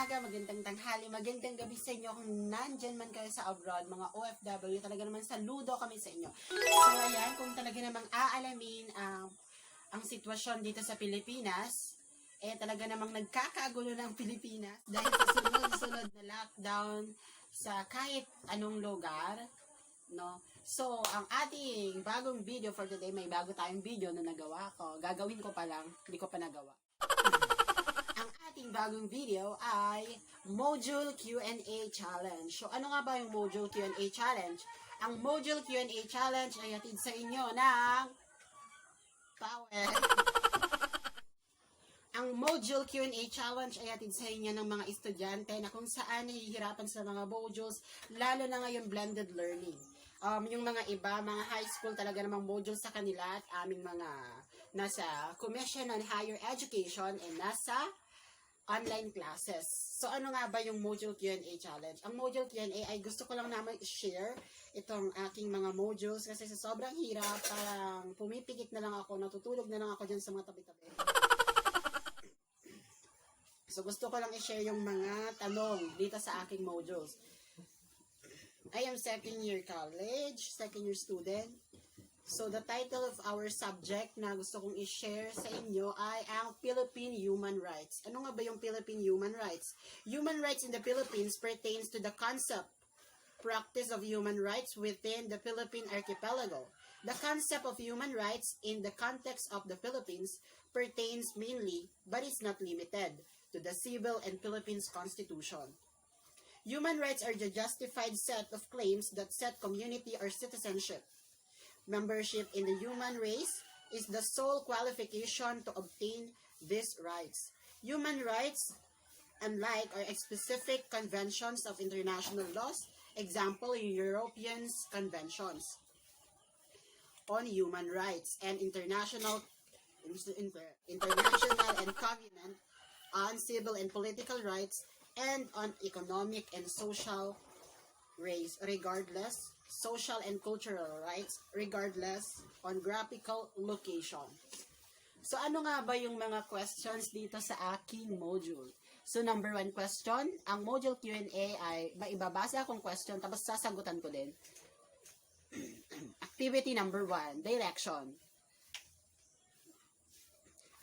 umaga, magandang tanghali, magandang gabi sa inyo kung nandyan man kayo sa abroad, mga OFW, talaga naman saludo kami sa inyo. So ayan, kung talaga namang aalamin ang sitwasyon dito sa Pilipinas, talaga namang nagkakagulo ng Pilipinas dahil sa sunod-sunod na lockdown sa kahit anong lugar, no? So, ang ating bagong video for today, may bago tayong video na nagawa ko. Gagawin ko pa lang, hindi ko pa nagawa. Ang ating bagong video ay Module Q&A Challenge. So, ano nga ba yung Module Q&A Challenge? Ang Module Q&A Challenge ay hatid sa inyo ng power. Ang Module Q&A Challenge ay hatid sa inyo ng mga estudyante na kung saan nahihirapan sa mga modules, lalo na ngayon blended learning. Yung mga iba, mga high school talaga namang modules sa kanila at aming mga nasa Commission on Higher Education and nasa online classes. So, ano nga ba yung Module Q&A Challenge? Ang Module Q&A ay gusto ko lang naman i-share itong aking mga modules kasi sa sobrang hirap, parang pumipikit na lang ako, natutulog na lang ako dyan sa mga tabi-tabi. So, gusto ko lang i-share yung mga tanong dito sa aking modules. I am second year college, second year student. So, the title of our subject na gusto kong i-share sa inyo ay ang Philippine Human Rights. Ano nga ba yung Philippine Human Rights? Human rights in the Philippines pertains to the concept, practice of human rights within the Philippine archipelago. The concept of human rights in the context of the Philippines pertains mainly, but is not limited, to the civil and Philippines Constitution. Human rights are the justified set of claims that set community or citizenship. Membership in the human race is the sole qualification to obtain these rights. Human rights, unlike, are specific conventions of international laws, example, European conventions on human rights and international and covenant on civil and political rights and on economic and social race, regardless, social and cultural rights, regardless on graphical location. So, ano nga ba yung mga questions dito sa aking module? So, number 1 question, ang module Q&A ay maibabasa akong question, tapos sasagutan ko din. Activity number 1, direction.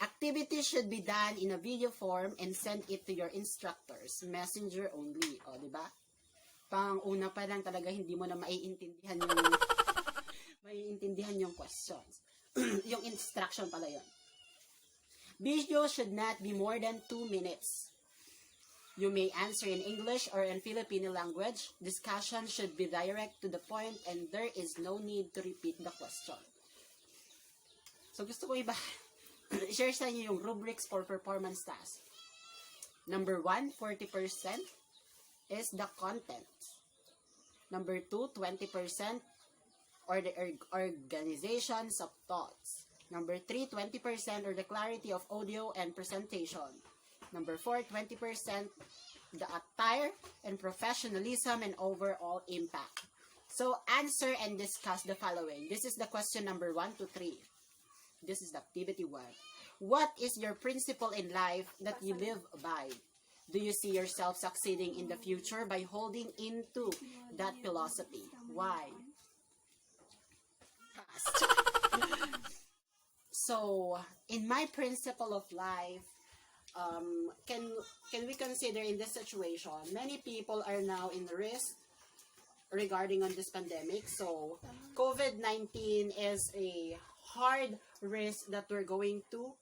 Activity should be done in a video form and send it to your instructors. Messenger only. O, diba? Pang-una pa lang talaga hindi mo na maiintindihan yung questions. Yung instruction pala yun. Video should not be more than 2 minutes. You may answer in English or in Filipino language. Discussion should be direct to the point and there is no need to repeat the question. So, gusto ko share sa inyo yung rubrics for performance task. Number 1, 40% is the content. Number 2, 20% or the organizations of thoughts. Number 3, 20% or the clarity of audio and presentation. Number 4, 20% the attire and professionalism and overall impact. So, answer and discuss the following. This is the question number 1 to 3. This is the activity 1. What is your principle in life that you live by? Do you see yourself succeeding in the future by holding into that philosophy? Why? Past. So, in my principle of life, can we consider in this situation, many people are now in risk regarding on this pandemic. So, COVID-19 is a hard risk that we're going to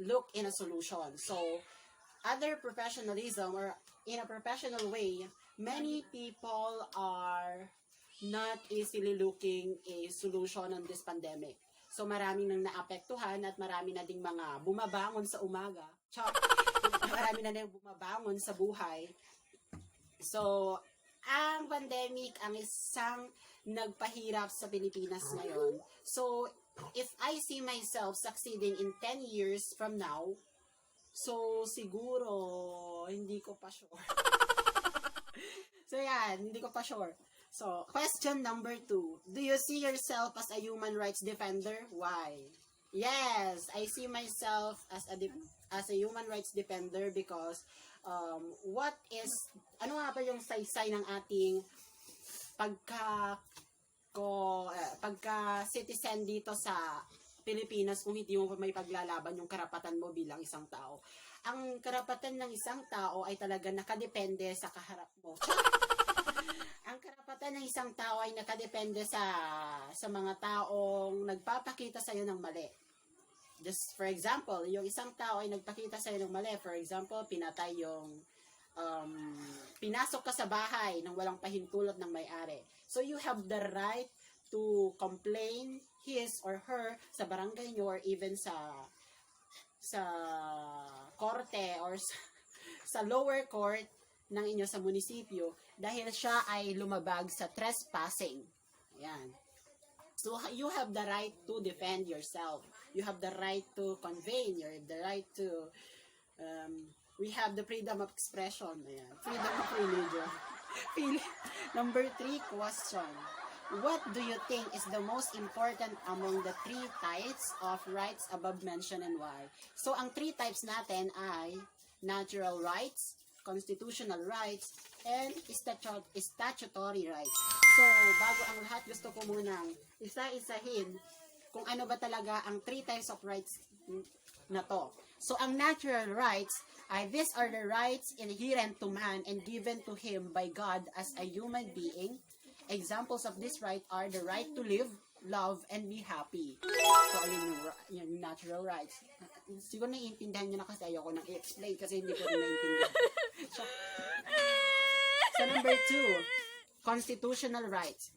look in a solution. So, other professionalism or in a professional way, many people are not easily looking a solution on this pandemic. So, marami nang naapektuhan at marami na ding mga bumabangon sa umaga. Marami na ding bumabangon sa buhay. So, ang pandemic ang isang nagpahirap sa Pilipinas ngayon. So, if I see myself succeeding in 10 years from now, so siguro hindi ko pa sure. So, yan, hindi ko pa sure. So, question number 2. Do you see yourself as a human rights defender? Why? Yes, I see myself as as a human rights defender because what is ano nga ba yung saysay ng ating pagka pagka citizen dito sa Pilipinas kung hindi mo pa may paglalaban yung karapatan mo bilang isang tao. Ang karapatan ng isang tao ay talaga nakadepende sa kaharap mo. Ang karapatan ng isang tao ay nakadepende sa mga taong nagpapakita sa iyo ng mali. Just for example, yung isang tao ay nagpakita sa iyo ng mali. For example, pinatay yung pinasok ka sa bahay nang walang pahintulot ng may-ari. So you have the right to complain his or her sa barangay nyo or even sa korte or sa lower court ng inyo sa munisipyo dahil siya ay lumabag sa trespassing. Ayan. So you have the right to defend yourself. You have the right to convey. You have the right to we have the freedom of expression. Ayan. Freedom of religion. Number 3 question. What do you think is the most important among the 3 types of rights above mentioned and why? So, ang 3 types natin ay natural rights, constitutional rights, and statutory rights. So, bago ang lahat, gusto ko munang isa-isahin kung ano ba talaga ang 3 types of rights na to. So, ang natural rights ay these are the rights inherent to man and given to him by God as a human being. Examples of this right are the right to live, love, and be happy. So, ayun yung natural rights. Siguro naiintindihan nyo na kasi ayoko nang i-explain kasi hindi ko rin naiintindihan. So, number 2, constitutional rights.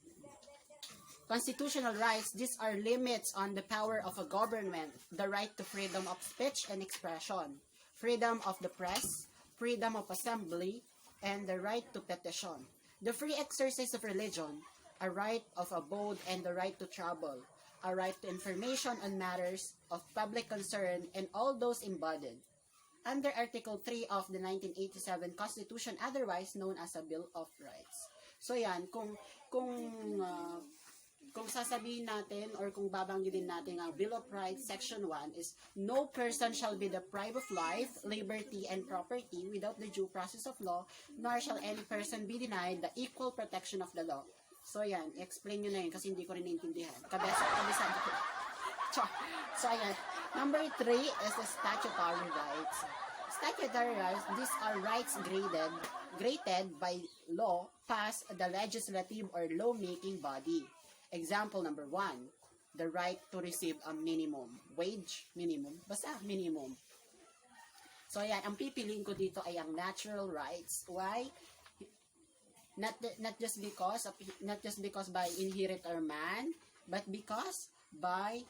Constitutional rights, these are limits on the power of a government, the right to freedom of speech and expression, freedom of the press, freedom of assembly, and the right to petition. The free exercise of religion, a right of abode and the right to travel, a right to information on matters of public concern, and all those embodied under Article 3 of the 1987 Constitution, otherwise known as a Bill of Rights. So yan, kung sasabihin natin or kung babanggitin natin ang Bill of Rights Section 1 is no person shall be deprived of life, liberty, and property without the due process of law, nor shall any person be denied the equal protection of the law. So yan, explain nyo na yun kasi hindi ko rin naintindihan. Kabisado ko. So ayan, number 3 is the statutory rights. Statutory rights, these are rights granted by law passed the legislative or law-making body. Example number 1, the right to receive a minimum wage, basta minimum. So ayan, ang pipiliin ko dito ay ang natural rights. Why? Not just because by inherit or man, but because by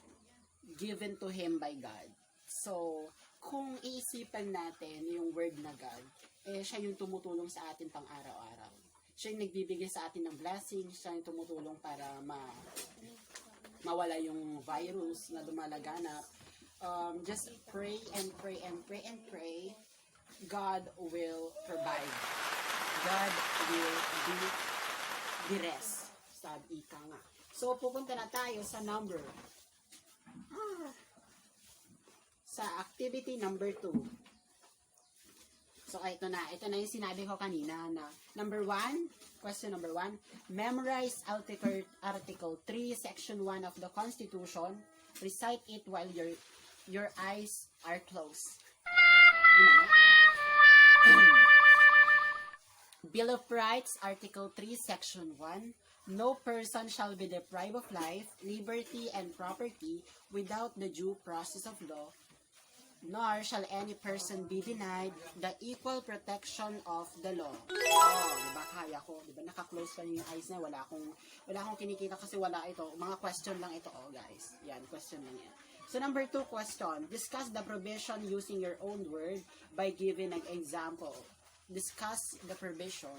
given to him by God. So, kung iisipan natin yung word na God, siya yung tumutulong sa atin pang araw-araw. Siya yung nagbibigay sa atin ng blessing, siya yung tumutulong para mawala yung virus na dumalaganap. Just pray and pray and pray and pray. God will provide. God will do the rest. Sabi ika nga. So, pupunta na tayo sa number. Sa activity number 2. So, ito na yung sinabi ko kanina na question number 1, memorize Article 3, Section 1 of the Constitution. Recite it while your eyes are closed. Bill of Rights, Article 3, Section 1. No person shall be deprived of life, liberty, and property without the due process of law, nor shall any person be denied the equal protection of the law. Oh, diba kaya ko? Diba naka-close pa yung eyes na? Wala akong kinikita kasi wala ito. Mga question lang ito, guys. Yan, question lang yan. So, number 2 question. Discuss the provision using your own word by giving an example. Discuss the provision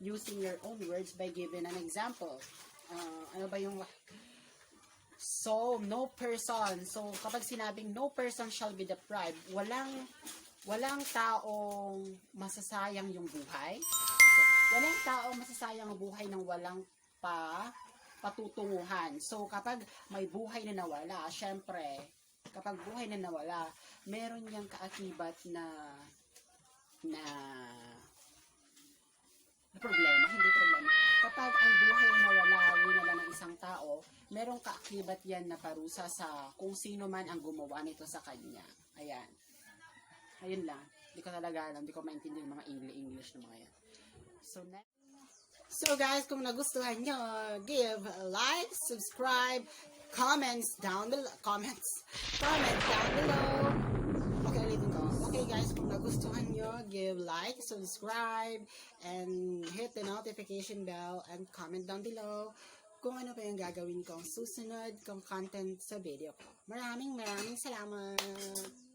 using your own words by giving an example. Ano ba yung... So, no person. So, kapag sinabing no person shall be deprived, walang taong masasayang yung buhay. So, walang taong masasayang ang buhay ng walang patutunguhan. So, kapag may buhay na nawala, syempre, kapag buhay na nawala, meron niyang kaakibat na problema, hindi problema. Kapag ang buhay nawala, winala ng isang tao, merong kaakibat yan na parusa sa kung sino man ang gumawa nito sa kanya. Ayan. Ayun lang. Hindi ko talaga alam, hindi ko maintindihan yung mga English na mga yan. So guys, kung nagustuhan nyo, give a like, subscribe, comment down below. Comment down below. Okay, ulitin ko. Okay guys, kung nagustuhan nyo, give like, subscribe, and hit the notification bell, and comment down below kung ano pa yung gagawin kong susunod kong content sa video ko. Maraming salamat!